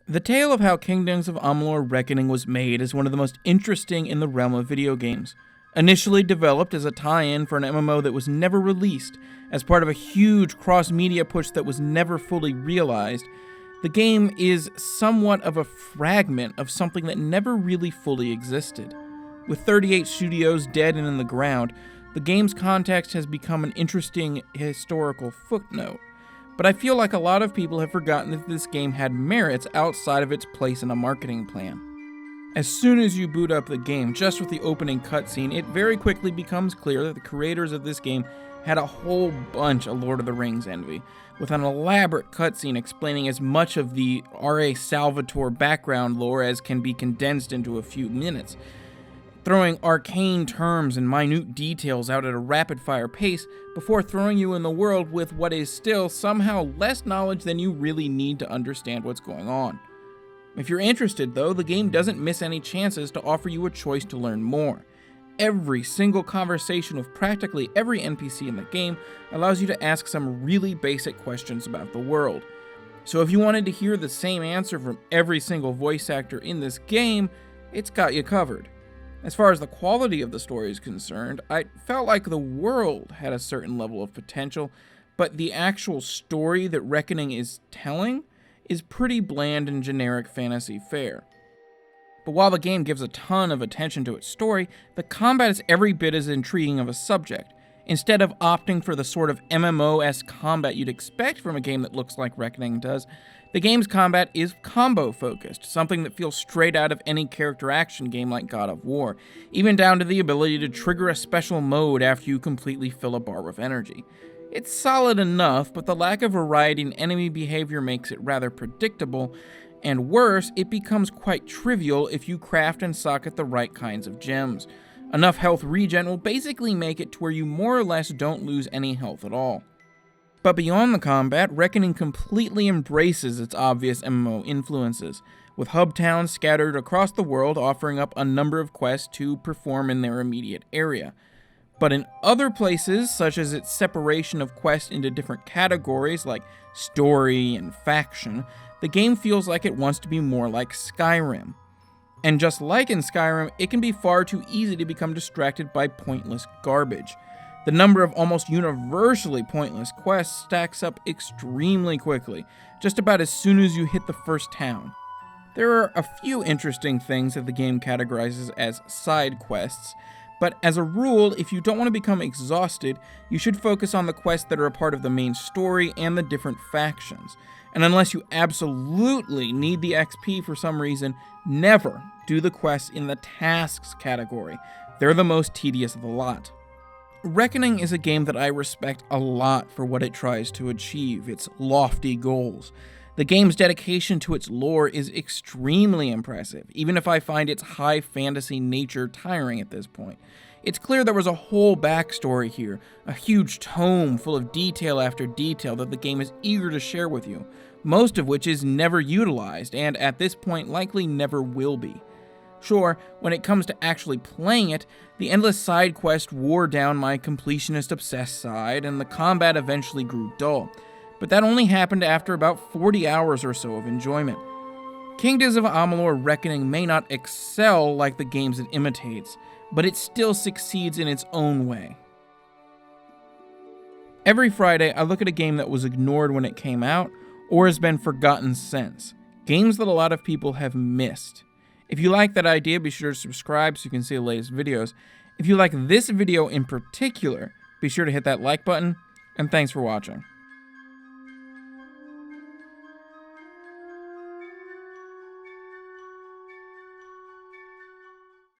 The tale of how Kingdoms of Amalur Reckoning was made is one of the most interesting in the realm of video games. Initially developed as a tie-in for an MMO that was never released, as part of a huge cross-media push that was never fully realized, the game is somewhat of a fragment of something that never really fully existed. With 38 studios dead and in the ground, the game's context has become an interesting historical footnote. But I feel like a lot of people have forgotten that this game had merits outside of its place in a marketing plan. As soon as you boot up the game, just with the opening cutscene, it very quickly becomes clear that the creators of this game had a whole bunch of Lord of the Rings envy, with an elaborate cutscene explaining as much of the R.A. Salvatore background lore as can be condensed into a few minutes, throwing arcane terms and minute details out at a rapid-fire pace before throwing you in the world with what is still somehow less knowledge than you really need to understand what's going on. If you're interested, though, the game doesn't miss any chances to offer you a choice to learn more. Every single conversation with practically every NPC in the game allows you to ask some really basic questions about the world. So if you wanted to hear the same answer from every single voice actor in this game, it's got you covered. As far as the quality of the story is concerned, I felt like the world had a certain level of potential, but the actual story that Reckoning is telling is pretty bland and generic fantasy fare. But while the game gives a ton of attention to its story, the combat is every bit as intriguing of a subject. Instead of opting for the sort of MMO-esque combat you'd expect from a game that looks like Reckoning does, the game's combat is combo-focused, something that feels straight out of any character action game like God of War, even down to the ability to trigger a special mode after you completely fill a bar with energy. It's solid enough, but the lack of variety in enemy behavior makes it rather predictable, and worse, it becomes quite trivial if you craft and socket the right kinds of gems. Enough health regen will basically make it to where you more or less don't lose any health at all. But beyond the combat, Reckoning completely embraces its obvious MMO influences, with hub towns scattered across the world offering up a number of quests to perform in their immediate area. But in other places, such as its separation of quests into different categories like story and faction, the game feels like it wants to be more like Skyrim. And just like in Skyrim, it can be far too easy to become distracted by pointless garbage. The number of almost universally pointless quests stacks up extremely quickly, just about as soon as you hit the first town. There are a few interesting things that the game categorizes as side quests, but as a rule, if you don't want to become exhausted, you should focus on the quests that are a part of the main story and the different factions. And unless you absolutely need the XP for some reason, never do the quests in the tasks category. They're the most tedious of the lot. Reckoning is a game that I respect a lot for what it tries to achieve, its lofty goals. The game's dedication to its lore is extremely impressive, even if I find its high fantasy nature tiring at this point. It's clear there was a whole backstory here, a huge tome full of detail after detail that the game is eager to share with you, most of which is never utilized, and at this point likely never will be. Sure, when it comes to actually playing it, the endless side quest wore down my completionist-obsessed side, and the combat eventually grew dull. But that only happened after about 40 hours or so of enjoyment. Kingdoms of Amalur Reckoning may not excel like the games it imitates, but it still succeeds in its own way. Every Friday, I look at a game that was ignored when it came out, or has been forgotten since. Games that a lot of people have missed. If you like that idea, be sure to subscribe so you can see the latest videos. If you like this video in particular, be sure to hit that like button, and thanks for watching.